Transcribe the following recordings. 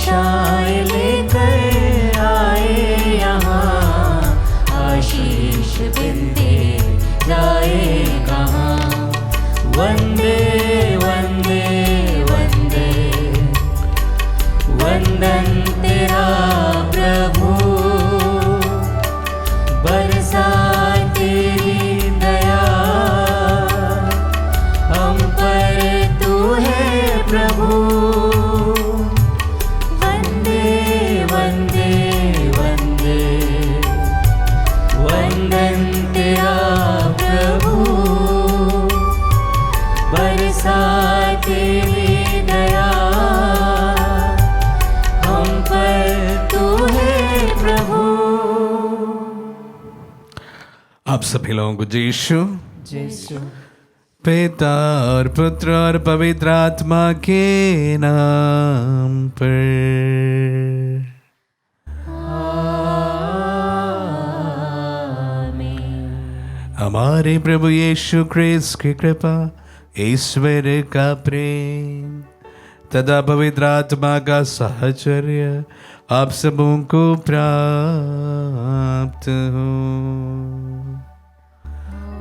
आशाएं लेकर आए यहाँ, आशीष बिनते जाए कहाँ। वंदे वंदे वंदे, वंदन तेरा प्रभु, बरसाए तेरी दया हम पर, तू है प्रभु। वंदे वंदे वंदे, वंदन तेरा प्रभु, बरसाए तेरी दया हम पर, तू है प्रभु। आप सभी लोगों को यीशु यीशु पिता और पुत्र और पवित्र आत्मा के नाम पर। हमारे प्रभु यीशु ख्रिस्त की कृपा, ईश्वर का प्रेम तथा पवित्र आत्मा का साहचर्य आप सबों को प्राप्त हो।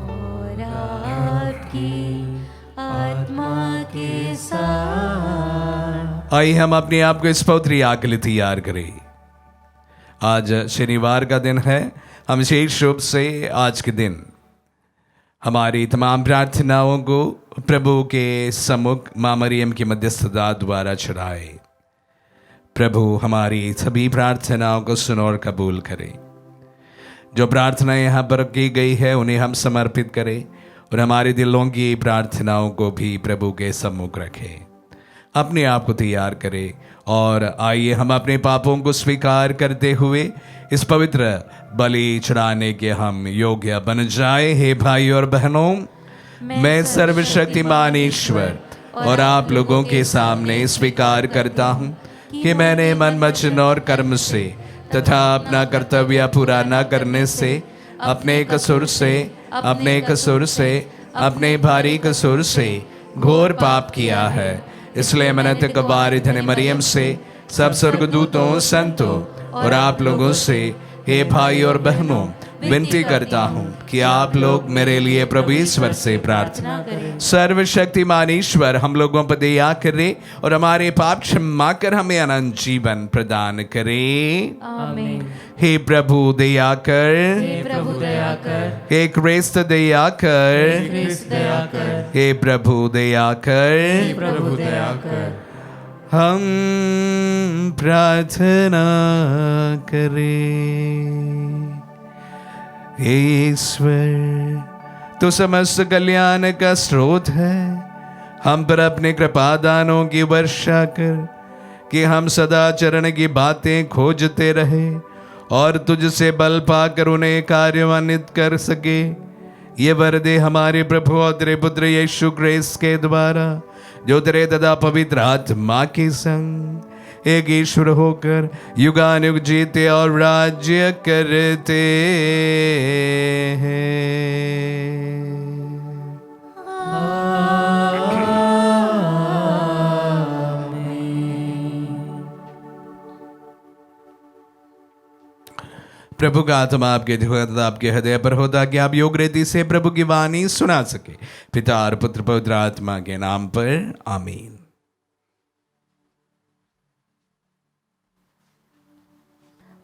और आपकी आत्मा के साथ। आइए हम अपने आप को इस पवित्र याग के लिए तैयार करें। आज शनिवार का दिन है। हम विशेष रूप से आज के दिन हमारी तमाम प्रार्थनाओं को प्रभु के सम्मुख मां मरियम की मध्यस्थता द्वारा चढ़ाए। प्रभु हमारी सभी प्रार्थनाओं को सुनो और कबूल करे। जो प्रार्थनाएं यहाँ पर की गई है उन्हें हम समर्पित करें और हमारे दिलों की प्रार्थनाओं को भी प्रभु के सम्मुख रखें। अपने आप को तैयार करें और आइए हम अपने पापों को स्वीकार करते हुए इस पवित्र बलि चढ़ाने के हम योग्य बन जाए। हे भाई और बहनों, मैं सर्वशक्तिमान ईश्वर और आप लोगों के सामने स्वीकार करता हूँ कि मैंने मन वचन और कर्म से तथा अपना कर्तव्य पूरा न करने से अपने कसूर से भारी कसूर से घोर पाप किया है। इसलिए मैंने तकवार धन्य मरियम से, सब स्वर्गदूतों, संतों और आप लोगों से, हे भाई और बहनों, विनती करता हूँ कि आप लोग मेरे लिए प्रभु ईश्वर से प्रार्थना करें। सर्वशक्तिमान ईश्वर हम लोगों पर दया करे और हमारे पाप क्षमा कर हमें अनंत जीवन प्रदान करे। आमीन। हे प्रभु दया कर, हे प्रभु दया कर, हे ख्रिस्त दया कर, ख्रिस्त दया कर, हे प्रभु दया कर। हे प्रभु दया कर। हम प्रार्थना करें। हे ईश्वर, तो समस्त कल्याण का स्रोत है, हम पर अपने कृपा दानों की वर्षा कर कि हम सदा चरण की बातें खोजते रहे और तुझसे बल पाकर उन्हें कार्यान्वित कर सके। ये वर दे हमारे प्रभु और तेरे पुत्र यीशु ख्रिस्त के द्वारा, जो तेरे तथा पवित्र आत्मा के संग एक ईश्वर होकर युगानुयुग जीते और राज्य करते हैं। प्रभु का आत्मा आपके हृदय पर हो ताकि आप योग रीति से प्रभु की वाणी सुना सके। पिता और पुत्र पवित्र आत्मा के नाम पर आमीन।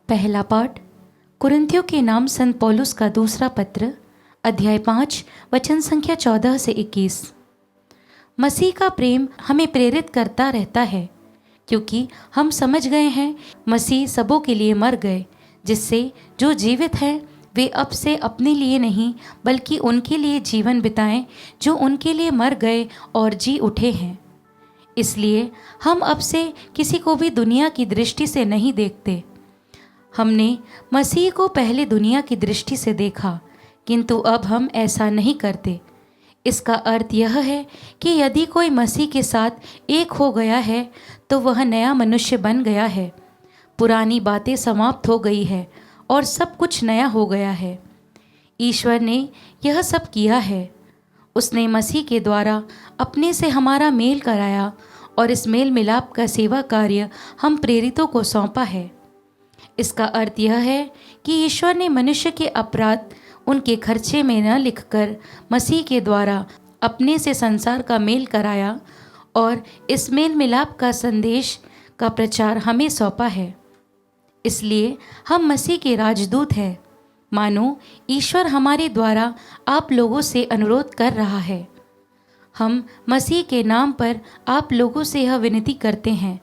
पहला पाठ कुरिन्थियों के नाम संत पौलुस का दूसरा पत्र, अध्याय 5 वचन संख्या 14 से 21। मसीह का प्रेम हमें प्रेरित करता रहता है, क्योंकि हम समझ गए हैं मसीह सबों के लिए मर गए, जिससे जो जीवित हैं वे अब से अपने लिए नहीं बल्कि उनके लिए जीवन बिताएं जो उनके लिए मर गए और जी उठे हैं। इसलिए हम अब से किसी को भी दुनिया की दृष्टि से नहीं देखते। हमने मसीह को पहले दुनिया की दृष्टि से देखा, किंतु अब हम ऐसा नहीं करते। इसका अर्थ यह है कि यदि कोई मसीह के साथ एक हो गया है तो वह नया मनुष्य बन गया है। पुरानी बातें समाप्त हो गई है और सब कुछ नया हो गया है। ईश्वर ने यह सब किया है। उसने मसीह के द्वारा अपने से हमारा मेल कराया और इस मेल मिलाप का सेवा कार्य हम प्रेरितों को सौंपा है। इसका अर्थ यह है कि ईश्वर ने मनुष्य के अपराध उनके खर्चे में न लिखकर मसीह के द्वारा अपने से संसार का मेल कराया और इस मेल मिलाप का संदेश का प्रचार हमें सौंपा है। इसलिए हम मसीह के राजदूत हैं। मानो ईश्वर हमारे द्वारा आप लोगों से अनुरोध कर रहा है। हम मसीह के नाम पर आप लोगों से यह विनती करते हैं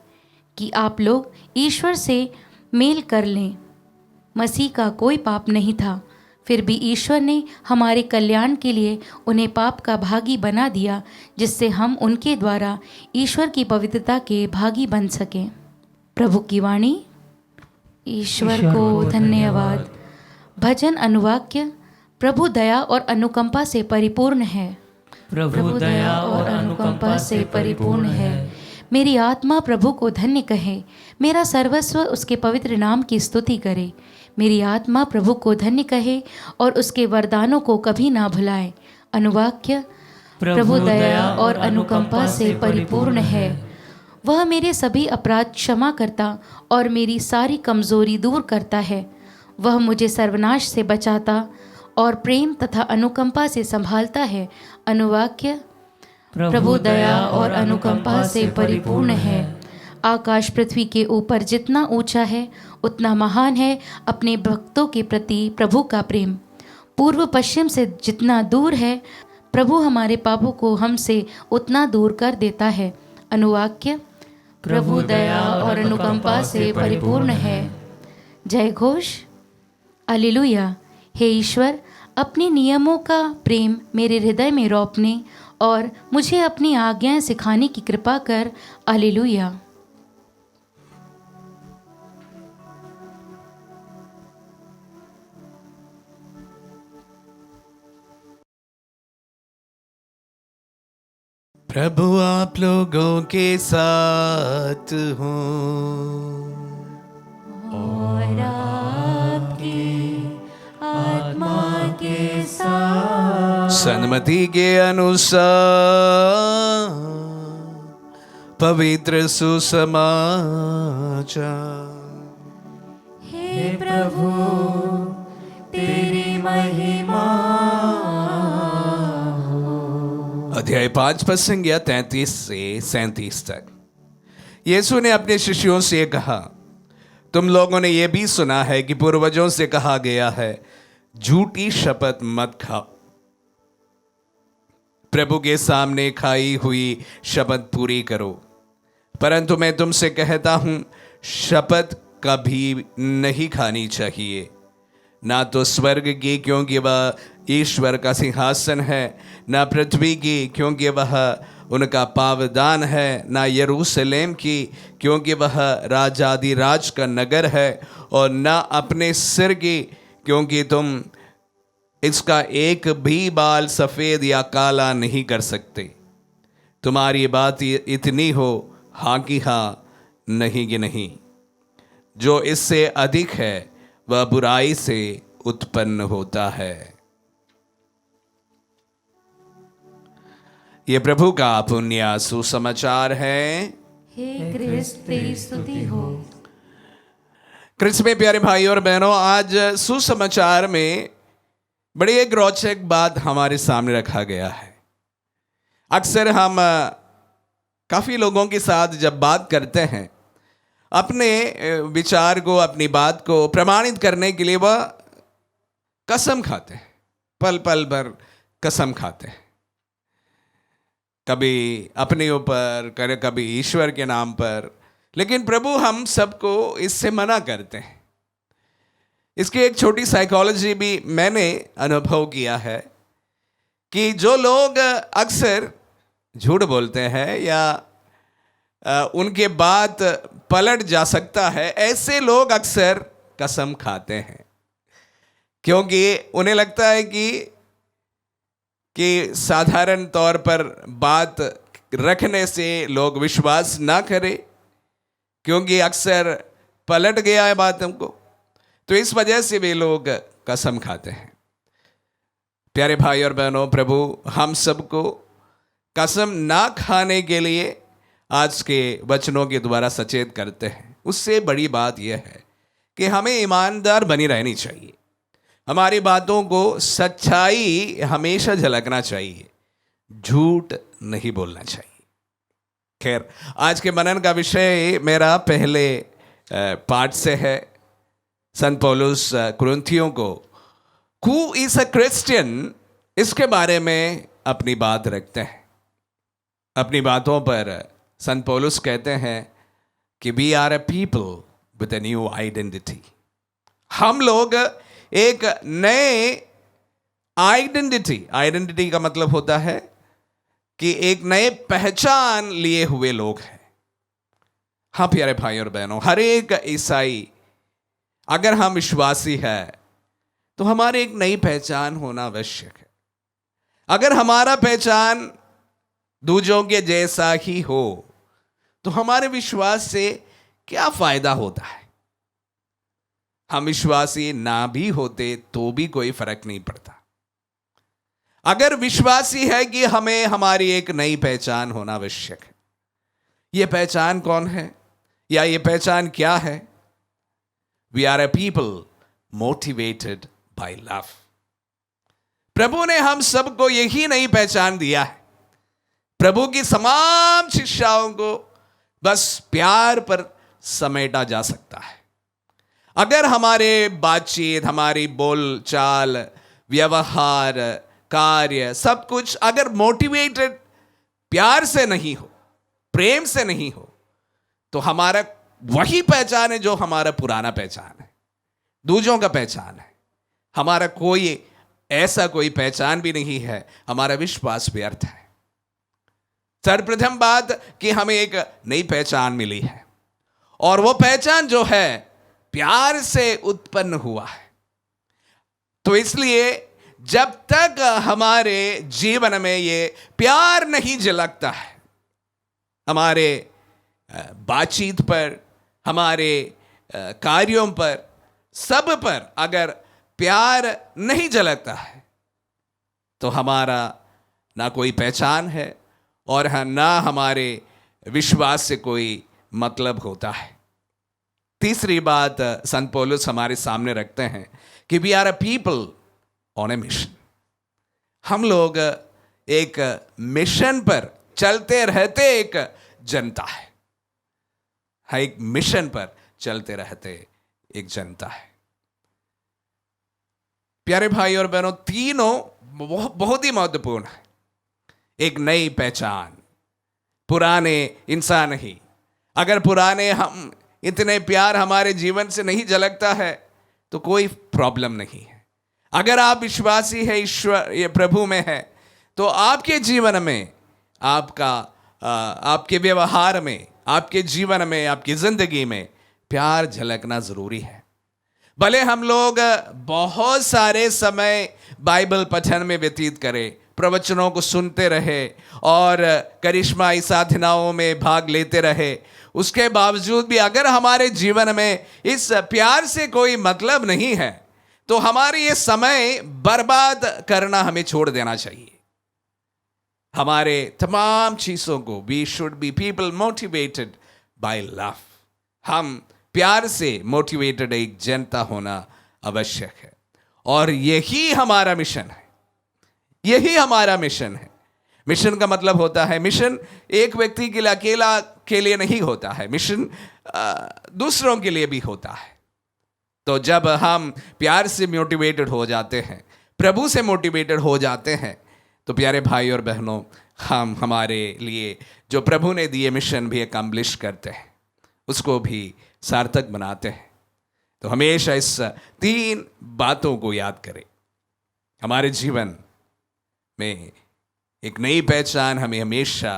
कि आप लोग ईश्वर से मेल कर लें। मसीह का कोई पाप नहीं था, फिर भी ईश्वर ने हमारे कल्याण के लिए उन्हें पाप का भागी बना दिया, जिससे हम उनके द्वारा ईश्वर की पवित्रता के भागी बन सकें। प्रभु की वाणी। ईश्वर को धन्यवाद। भजन अनुवाक्य। प्रभु दया और अनुकंपा से परिपूर्ण है। प्रभु दया और अनुकंपा से परिपूर्ण है। मेरी आत्मा प्रभु को धन्य कहे, मेरा सर्वस्व उसके पवित्र नाम की स्तुति करे। मेरी आत्मा प्रभु को धन्य कहे और उसके वरदानों को कभी ना भुलाए। अनुवाक्य। प्रभु दया और अनुकंपा से परिपूर्ण है। वह मेरे सभी अपराध क्षमा करता और मेरी सारी कमजोरी दूर करता है। वह मुझे सर्वनाश से बचाता और प्रेम तथा अनुकंपा से संभालता है। अनुवाक्य। प्रभु दया और अनुकंपा से परिपूर्ण है। आकाश पृथ्वी के ऊपर जितना ऊंचा है उतना महान है अपने भक्तों के प्रति प्रभु का प्रेम। पूर्व पश्चिम से जितना दूर है प्रभु हमारे पापों को हमसे उतना दूर कर देता है। अनुवाक्य। प्रभु दया और अनुकंपा से परिपूर्ण है। जय घोष। हालेलुया। हे ईश्वर, अपने नियमों का प्रेम मेरे हृदय में रोपने और मुझे अपनी आज्ञाएं सिखाने की कृपा कर। हालेलुया। प्रभु आप लोगों के साथ हो और आपकी आत्मा के साथ। सन्मति के अनुसार पवित्र सुसमाचार। हे प्रभु, तेरी महिमा। अध्याय 5 पद संज्ञा 33 से 37 तक। यीशु ने अपने शिष्यों से कहा, तुम लोगों ने यह भी सुना है कि पूर्वजों से कहा गया है, झूठी शपथ मत खाओ। प्रभु के सामने खाई हुई शपथ पूरी करो। परंतु मैं तुमसे कहता हूं, शपथ कभी नहीं खानी चाहिए, ना तो स्वर्ग की, क्योंकि वह ईश्वर का सिंहासन है, ना पृथ्वी की, क्योंकि वह उनका पावदान है, ना यरूशलेम की, क्योंकि वह राजाधिराज का नगर है, और ना अपने सिर की, क्योंकि तुम इसका एक भी बाल सफ़ेद या काला नहीं कर सकते। तुम्हारी बात इतनी हो, हाँ कि हाँ, नहीं कि नहीं। जो इससे अधिक है वह बुराई से उत्पन्न होता है। ये प्रभु का पुण्य सुसमाचार है। हे क्रिस्त, तेरी स्तुति हो। क्रिस्त में प्यारे भाई और बहनों, आज सुसमाचार में बड़ी एक रोचक बात हमारे सामने रखा गया है। अक्सर हम काफ़ी लोगों के साथ जब बात करते हैं, अपने विचार को, अपनी बात को प्रमाणित करने के लिए वह कसम खाते हैं, पल पल भर कसम खाते हैं। कभी अपने ऊपर, कभी ईश्वर के नाम पर। लेकिन प्रभु हम सबको इससे मना करते हैं। इसकी एक छोटी साइकोलॉजी भी मैंने अनुभव किया है कि जो लोग अक्सर झूठ बोलते हैं या उनके बात पलट जा सकता है, ऐसे लोग अक्सर कसम खाते हैं, क्योंकि उन्हें लगता है कि साधारण तौर पर बात रखने से लोग विश्वास ना करें, क्योंकि अक्सर पलट गया है बात हमको, तो इस वजह से वे लोग कसम खाते हैं। प्यारे भाई और बहनों, प्रभु हम सबको कसम ना खाने के लिए आज के वचनों के द्वारा सचेत करते हैं, उससे बड़ी बात यह है कि हमें ईमानदार बनी रहनी चाहिए। हमारी बातों को सच्चाई हमेशा झलकना चाहिए, झूठ नहीं बोलना चाहिए। खैर, आज के मनन का विषय मेरा पहले पाठ से है। संत पौलुस कुरिन्थियों को हु इज अ क्रिश्चियन, इसके बारे में अपनी बात रखते हैं। अपनी बातों पर संत पौलुस कहते हैं कि we are a people with a new identity. हम लोग एक नए आइडेंटिटी का मतलब होता है कि एक नए पहचान लिए हुए लोग हैं। हाँ प्यारे भाई और बहनों, हर एक ईसाई, अगर हम विश्वासी है तो हमारी एक नई पहचान होना आवश्यक है। अगर हमारा पहचान दूसरों के जैसा ही हो तो हमारे विश्वास से क्या फायदा होता है? हम विश्वासी ना भी होते तो भी कोई फर्क नहीं पड़ता। अगर विश्वासी है कि हमें हमारी एक नई पहचान होना आवश्यक है। यह पहचान कौन है या यह पहचान क्या है? We are a people motivated by love. प्रभु ने हम सबको यही नई पहचान दिया है। प्रभु की तमाम शिक्षाओं को बस प्यार पर समेटा जा सकता है। अगर हमारे बातचीत, हमारी बोल चाल, व्यवहार, कार्य, सब कुछ अगर मोटिवेटेड प्यार से नहीं हो, प्रेम से नहीं हो, तो हमारा वही पहचान है जो हमारा पुराना पहचान है, दूसरों का पहचान है। हमारा कोई ऐसा कोई पहचान भी नहीं है। हमारा विश्वास व्यर्थ है। सर्वप्रथम बात कि हमें एक नई पहचान मिली है, और वो पहचान जो है प्यार से उत्पन्न हुआ है। तो इसलिए जब तक हमारे जीवन में ये प्यार नहीं झलकता है, हमारे बातचीत पर, हमारे कार्यों पर, सब पर अगर प्यार नहीं झलकता है तो हमारा ना कोई पहचान है और ना हमारे विश्वास से कोई मतलब होता है। तीसरी बात संत पौलुस हमारे सामने रखते हैं कि we are a people on a mission. हम लोग एक मिशन पर चलते रहते एक जनता है। एक मिशन पर चलते रहते एक जनता है। प्यारे भाई और बहनों, तीनों बहुत ही महत्वपूर्ण है। एक नई पहचान, पुराने इंसान ही। अगर पुराने हम इतने प्यार हमारे जीवन से नहीं झलकता है तो कोई प्रॉब्लम नहीं है। अगर आप विश्वासी है, ईश्वर ये प्रभु में है, तो आपके जीवन में, आपके व्यवहार में, आपके जीवन में, आपकी जिंदगी में प्यार झलकना जरूरी है। भले हम लोग बहुत सारे समय बाइबल पठन में व्यतीत करें, प्रवचनों को सुनते रहे और करिश्माई साधनाओं में भाग लेते रहे, उसके बावजूद भी अगर हमारे जीवन में इस प्यार से कोई मतलब नहीं है तो हमारे ये समय बर्बाद करना हमें छोड़ देना चाहिए। हमारे तमाम चीजों को we should be people motivated by love. हम प्यार से मोटिवेटेड एक जनता होना आवश्यक है, और यही हमारा मिशन है। यही हमारा मिशन है। मिशन का मतलब होता है, मिशन एक व्यक्ति के लिए अकेला के लिए नहीं होता है, मिशन दूसरों के लिए भी होता है। तो जब हम प्यार से मोटिवेटेड हो जाते हैं, प्रभु से मोटिवेटेड हो जाते हैं, तो प्यारे भाई और बहनों, हम हमारे लिए जो प्रभु ने दिए मिशन भी अकम्प्लिश करते हैं, उसको भी सार्थक बनाते हैं। तो हमेशा इस तीन बातों को याद करें। हमारे जीवन में एक नई पहचान हमें हमेशा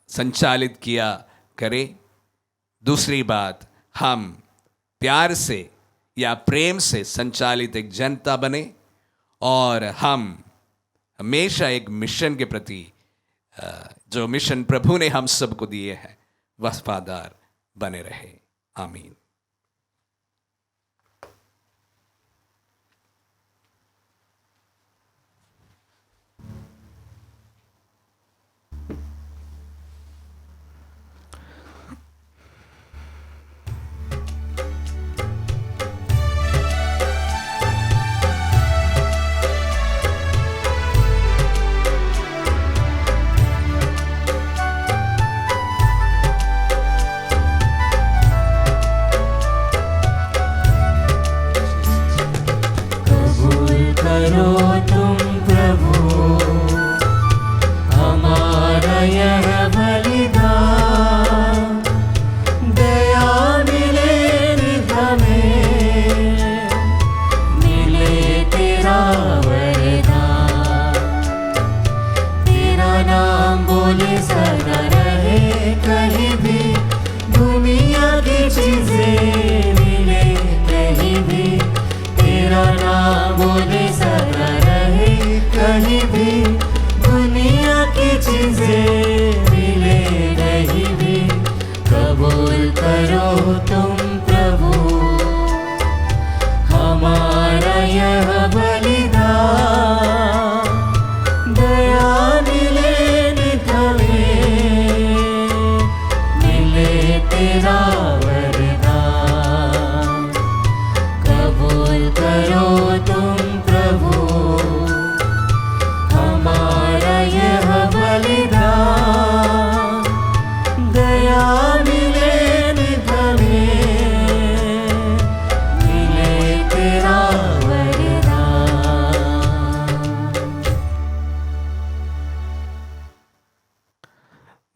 संचालित किया करे। दूसरी बात, हम प्यार से या प्रेम से संचालित एक जनता बने, और हम हमेशा एक मिशन के प्रति, जो मिशन प्रभु ने हम सबको दिए हैं, वफादार बने रहे। आमीन।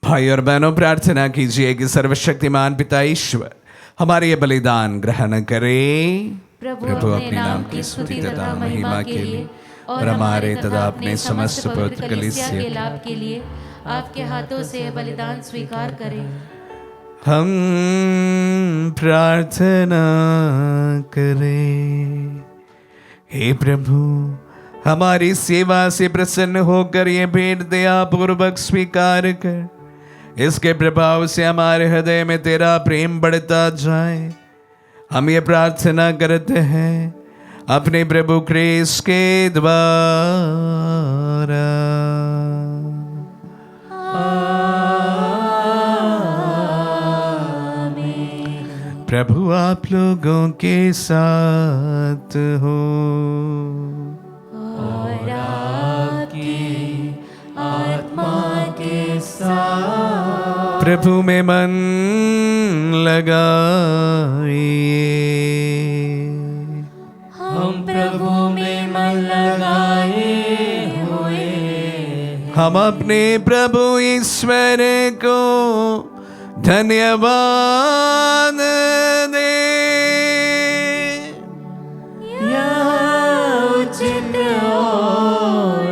भाई और बहनों, प्रार्थना कीजिए कि सर्वशक्तिमान पिता ईश्वर हमारे ये बलिदान ग्रहण करे। प्रभु अपने नाम की स्तुति तथा महिमा के लिए और हमारे तथा अपने समस्त पवित्र कलीसिया के लाभ के लिए आपके हाथों से यह बलिदान स्वीकार करें। हम प्रार्थना करें। हे प्रभु, हमारी सेवा से प्रसन्न होकर ये भेंट दया पूर्वक स्वीकार कर इसके प्रभाव से हमारे हृदय में तेरा प्रेम बढ़ता जाए। हम ये प्रार्थना करते हैं अपने प्रभु क्रिस्त के द्वारा। प्रभु आप लोगों के साथ हो और आपकी आत्मा के साथ। प्रभु में मन लगाइए। हम प्रभु में मन लगाए हुए, हम अपने प्रभु ईश्वर को धन्यवाद दे। यह उचित और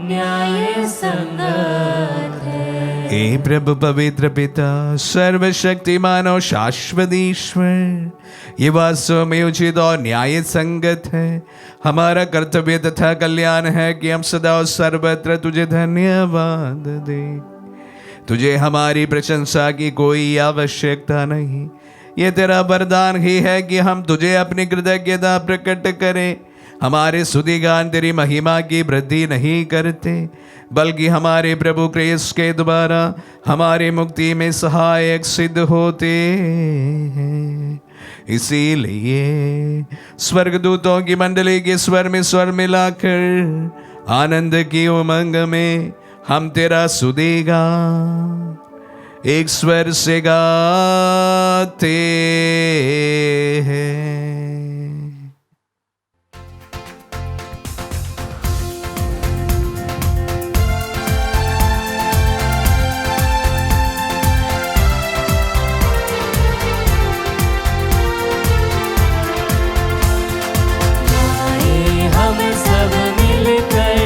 न्याय संगत है। हे प्रभु पवित्र पिता, सर्वशक्तिमान और शाश्वत ईश्वर, ये वास्तव में उचित और न्याय संगत है। हमारा कर्तव्य तथा कल्याण है कि हम सदा और सर्वत्र तुझे धन्यवाद दे। तुझे हमारी प्रशंसा की कोई आवश्यकता नहीं। ये तेरा वरदान ही है कि हम तुझे अपनी कृतज्ञता प्रकट करें। हमारे स्तुतिगान तेरी महिमा की वृद्धि नहीं करते, बल्कि हमारे प्रभु क्रिस्त के द्वारा हमारी मुक्ति में सहायक सिद्ध होते हैं। इसीलिए स्वर्गदूतों की मंडली के स्वर में स्वर मिलाकर आनंद की उमंग में हम तेरा स्तुतिगा एक स्वर से गाते हैं। हम सब मिलकर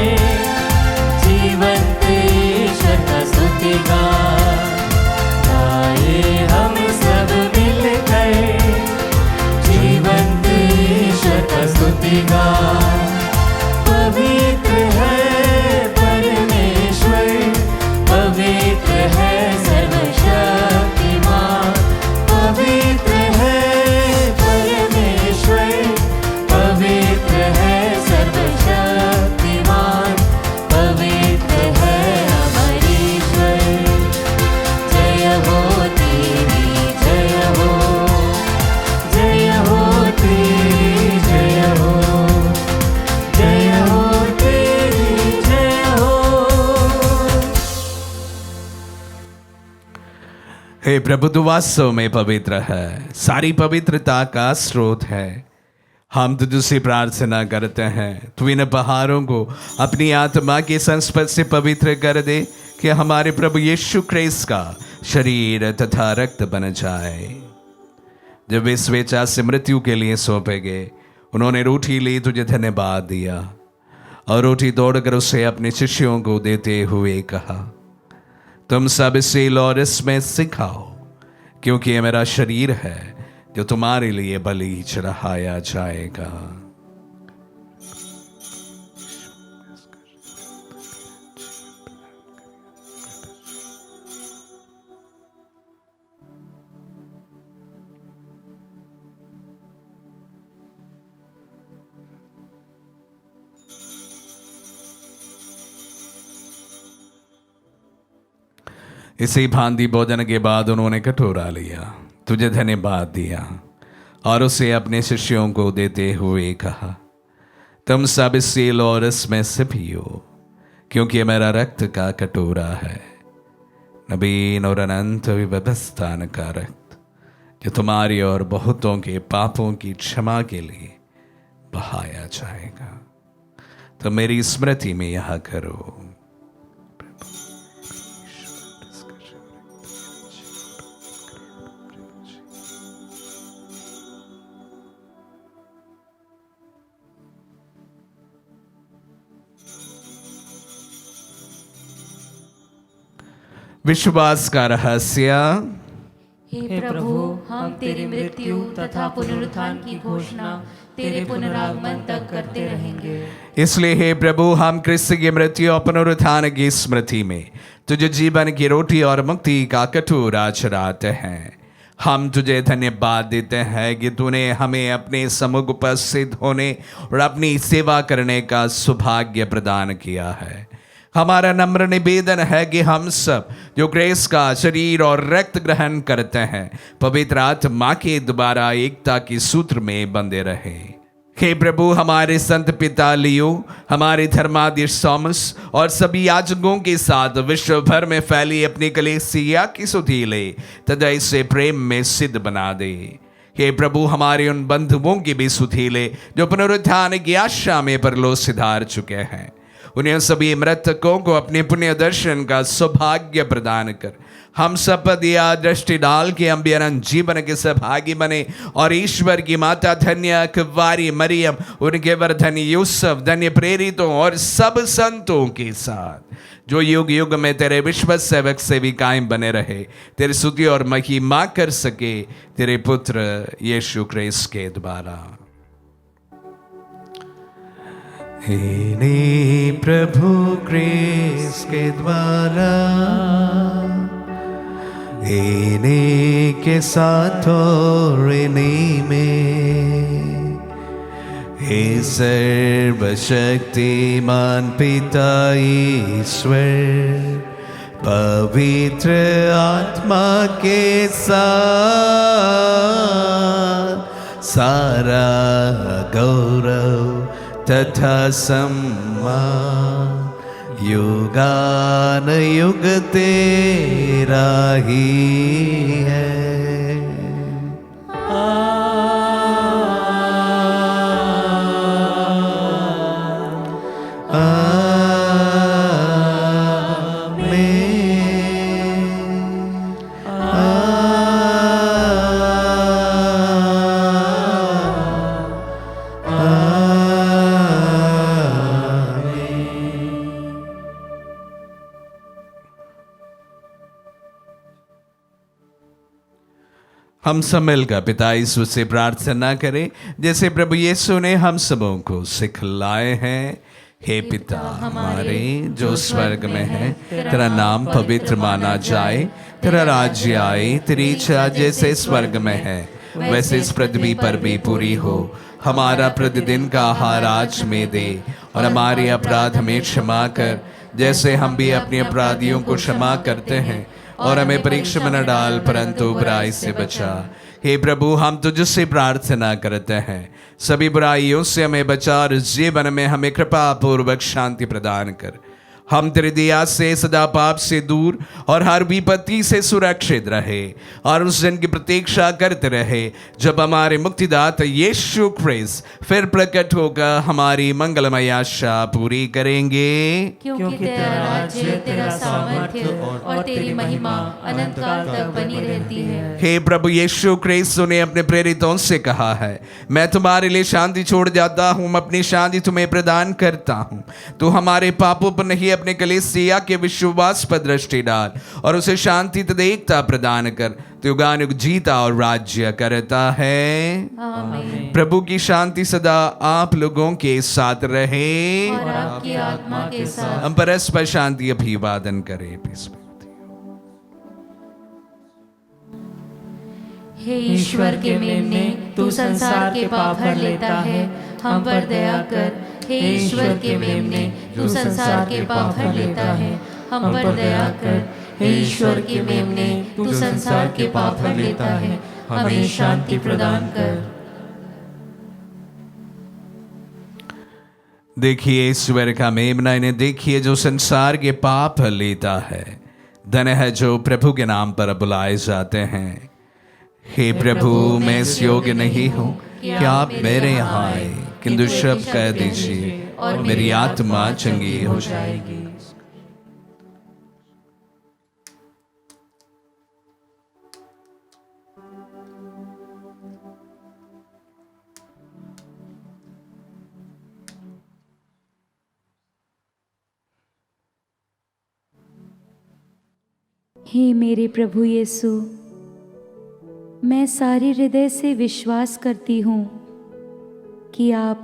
जीवंत ईश्वर का स्तुतिगान गाए। हम सब मिलकर जीवंत ईश्वर का स्तुतिगान। पवित्र है परमेश्वर, पवित्र है सर्वशक्तिमान। पवित्र है परमेश्वर, पवित्र है सर्वशक्तिमान। पवित्र है हमारा ईश्वर। जय हो तेरी, जय हो, जय हो तेरी, जय हो, जय हो तेरी, जय हो। हे प्रभु, तू वास्तव में पवित्र है, सारी पवित्रता का स्रोत है। हम तो तुझसे प्रार्थना करते हैं, तू इन पहाड़ों को अपनी आत्मा के संस्पर्श से पवित्र कर दे कि हमारे प्रभु यीशु क्रिस्त का शरीर तथा रक्त बन जाए। जब वे स्वेच्छा से मृत्यु के लिए सौंपे गए, उन्होंने रोटी ली, तुझे धन्यवाद दिया और रोटी तोड़कर उसे अपने शिष्यों को देते हुए कहा, तुम सब इसे लो और इसमें से खाओ, क्योंकि ये मेरा शरीर है जो तुम्हारे लिए बलि चढ़ाया जाएगा। इसी भांति भोजन के बाद उन्होंने कटोरा लिया, तुझे धन्यवाद दिया और उसे अपने शिष्यों को देते हुए कहा, तुम सब इससे लो और इसमें से पियो, क्योंकि ये मेरा रक्त का कटोरा है, नवीन और अनंत व्यवस्थान का रक्त, जो तुम्हारी और बहुतों के पापों की क्षमा के लिए बहाया जाएगा। तो मेरी स्मृति में यह करो। विश्वास का रहस्य। हे प्रभु, हम तेरी मृत्यु तथा पुनरुत्थान की घोषणा तेरे पुनरागमन तक करते रहेंगे। इसलिए हे प्रभु, हम क्रिस्त की मृत्यु और पुनरुत्थान की स्मृति में तुझे जीवन की रोटी और मुक्ति का कटोरा चढ़ाते हैं। हम तुझे धन्यवाद देते हैं कि तूने हमें अपने सम्मुख उपस्थित होने और अपनी सेवा करने का सौभाग्य प्रदान किया है। हमारा नम्र निवेदन है कि हम सब जो ग्रेस का शरीर और रक्त ग्रहण करते हैं, पवित्र आत्मा के द्वारा एकता के सूत्र में बंधे रहे। हे प्रभु, हमारे संत पिता लियो, हमारे धर्माधीश थॉमस और सभी याजकों के साथ विश्व भर में फैली अपनी कलीसिया की सुधि ले तथा इसे प्रेम में सिद्ध बना दे। हे प्रभु, हमारे उन बंधुओं की भी सुधि ले जो पुनरुत्थान की आशा में परलोक सिधार चुके हैं। उन्हें सभी मृतकों को अपने पुण्य दर्शन का सौभाग्य प्रदान कर हम शपथ या दृष्टि डाल के अम्बी अनंत जीवन के सहभागी बने और ईश्वर की माता धन्य कुंवारी मरियम, उनके वर्धन यूसुफ, धन्य प्रेरितों और सब संतों के साथ जो युग युग में तेरे विश्व सेवक से भी कायम बने रहे, तेरी स्तुति और महिमा कर सके तेरे पुत्र यीशु क्रिस्त के द्वारा। हे प्रभु क्रिस्त के द्वारा, इन्हीं के साथ और इन्हीं में, हे सर्वशक्तिमान पिता ईश्वर, पवित्र आत्मा के साथ सारा गौरव तथा सम्मान युगान युग तेरा ही है। हम सब मिलकर पिता यीशु से प्रार्थना करें जैसे प्रभु यीशु ने हम सबों को सिखलाए हैं। हे पिता हमारे जो स्वर्ग में है, तेरा नाम पवित्र माना जाए, तेरा राज्य आए, तेरी इच्छा जैसे स्वर्ग में है वैसे इस पृथ्वी पर भी पूरी हो। हमारा प्रतिदिन का आहार आज में दे और हमारे अपराध हमें क्षमा कर जैसे हम भी अपने अपराधियों को क्षमा करते हैं, और हमें परीक्षा में न डाल परंतु बुराई से बचा। हे प्रभु, हम तुझसे प्रार्थना करते हैं, सभी बुराइयों से हमें बचा और जीवन में हमें कृपा पूर्वक शांति प्रदान कर। हम तेरी दया से सदा पाप से दूर और हर विपत्ति से सुरक्षित रहे और उस दिन की प्रतीक्षा करते रहे जब हमारे मुक्तिदाता यीशु क्रिस्त फिर प्रकट होकर हमारी मंगलमय आशा पूरी करेंगे। क्योंकि तेरा राज्य, तेरा सामर्थ्य और तेरी महिमा अनंत काल तक बनी रहती है। हे प्रभु यीशु क्रिस्त ने अपने प्रेरितों से कहा है, मैं तुम्हारे लिए शांति छोड़ जाता हूँ, अपनी शांति तुम्हें प्रदान करता हूँ। तो हमारे पापों पर नहीं अपने कलीसिया के विश्वास पर दृष्टि डाल और उसे शांति तथा एकता प्रदान कर। तो युगानुग जीता और राज्य करता है। आमीन। प्रभु की शांति सदा आप लोगों के साथ रहे और आपकी आत्मा के साथ। हम परस्पर शांति अभिवादन करें। हे ईश्वर के मेमने, तू संसार के पाप हर लेता है, हम पर दया कर। हे ईश्वर के मेमने, तू संसार के पाप हर लेता है, हम पर दया कर। हे ईश्वर के मेमने, तू संसार के पाप हर लेता है, हमें शांति प्रदान कर। देखिए ईश्वर का मेमना, इन्हें देखिए जो संसार के पाप लेता है। धन्य है जो प्रभु के नाम पर बुलाए जाते हैं। हे प्रभु, मैं इस योग्य नहीं हूँ कि आप मेरे यहाँ आए, किंतु शब्द कह दीजिए और मेरी आत्मा चंगी हो जाएगी। हे मेरे प्रभु यीशु, मैं सारे हृदय से विश्वास करती हूँ कि आप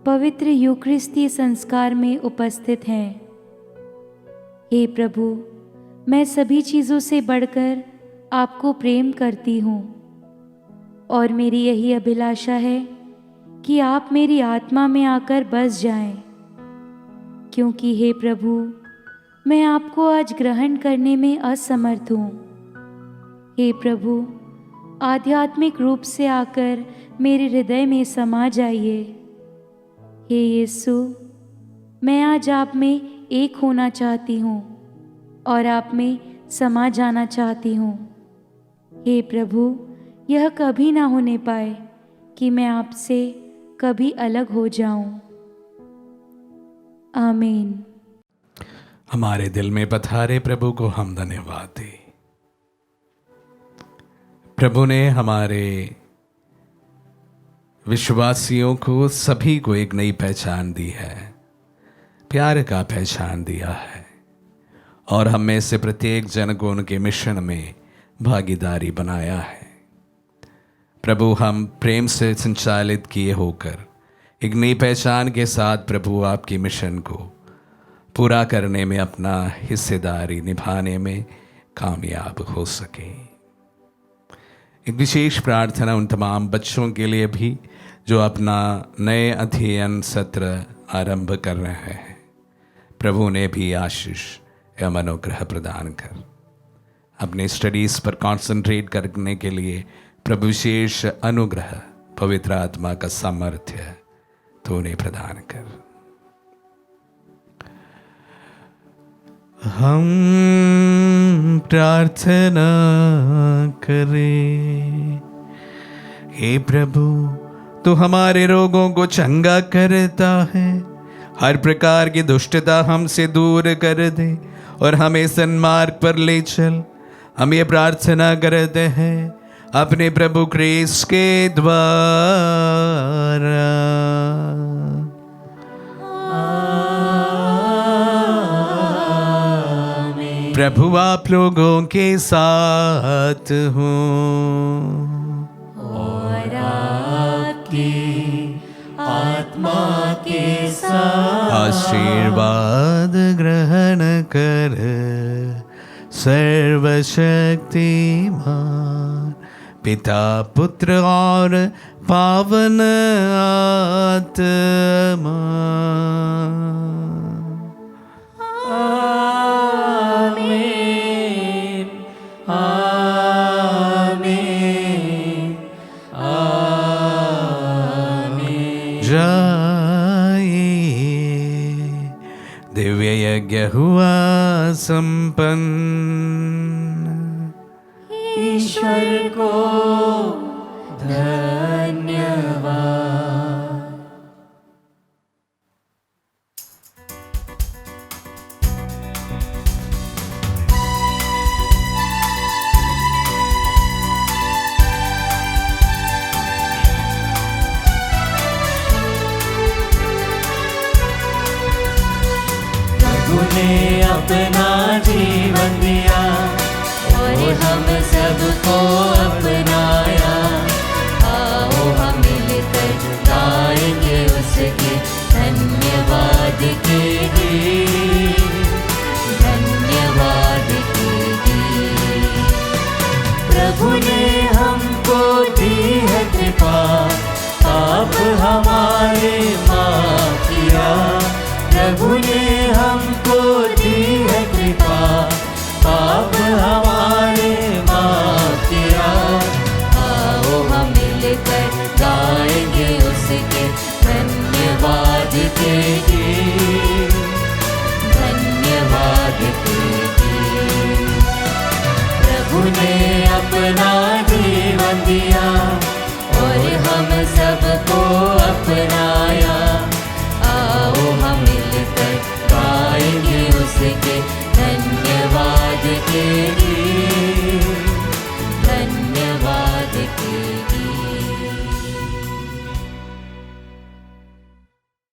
पवित्र यूकरिस्ती संस्कार में उपस्थित हैं। हे प्रभु, मैं सभी चीज़ों से बढ़कर आपको प्रेम करती हूँ और मेरी यही अभिलाषा है कि आप मेरी आत्मा में आकर बस जाएं, क्योंकि हे प्रभु, मैं आपको आज ग्रहण करने में असमर्थ हूँ। हे प्रभु, आध्यात्मिक रूप से आकर मेरे हृदय में समा जाइए। हे यीशु, मैं आज आप में एक होना चाहती हूँ और आप में समा जाना चाहती हूँ। हे प्रभु, यह कभी ना होने पाए कि मैं आपसे कभी अलग हो जाऊं। आमीन। हमारे दिल में पधारे प्रभु को हम धन्यवाद दें। प्रभु ने हमारे विश्वासियों को, सभी को एक नई पहचान दी है, प्यार का पहचान दिया है और हम में से प्रत्येक जन को उनके मिशन में भागीदारी बनाया है। प्रभु, हम प्रेम से संचालित किए होकर एक नई पहचान के साथ प्रभु आपकी मिशन को पूरा करने में, अपना हिस्सेदारी निभाने में कामयाब हो सके। एक विशेष प्रार्थना उन तमाम बच्चों के लिए भी जो अपना नए अध्ययन सत्र आरंभ कर रहे हैं। प्रभु ने भी आशीष एवं अनुग्रह प्रदान कर अपने स्टडीज़ पर कंसंट्रेट करने के लिए प्रभु विशेष अनुग्रह, पवित्र आत्मा का सामर्थ्य तो उन्हें प्रदान कर। हम प्रार्थना करें। हे प्रभु, तू हमारे रोगों को चंगा करता है, हर प्रकार की दुष्टता हमसे दूर कर दे और हमें सन्मार्ग पर ले चल। हम ये प्रार्थना करते हैं अपने प्रभु क्रिस्त के द्वारा। प्रभु आप लोगों के साथ हो और आपकी आत्मा के साथ। आशीर्वाद ग्रहण कर सर्वशक्तिमान पिता, पुत्र और पावन आत्मा। आमीन, आमीन, आमीन। जाइए, दिव्य यज्ञ हुआ संपन्न। ईश्वर को धन्यवाद। प्रभु ने अपना जीवन दिया और हम सबको अपनाया। आओ हम मिलकर गाएंगे उसके धन्यवाद के गीत, धन्यवाद के गीत। प्रभु ने हमको दी है कृपा, पाप हमारे माफ किया। प्रभु ने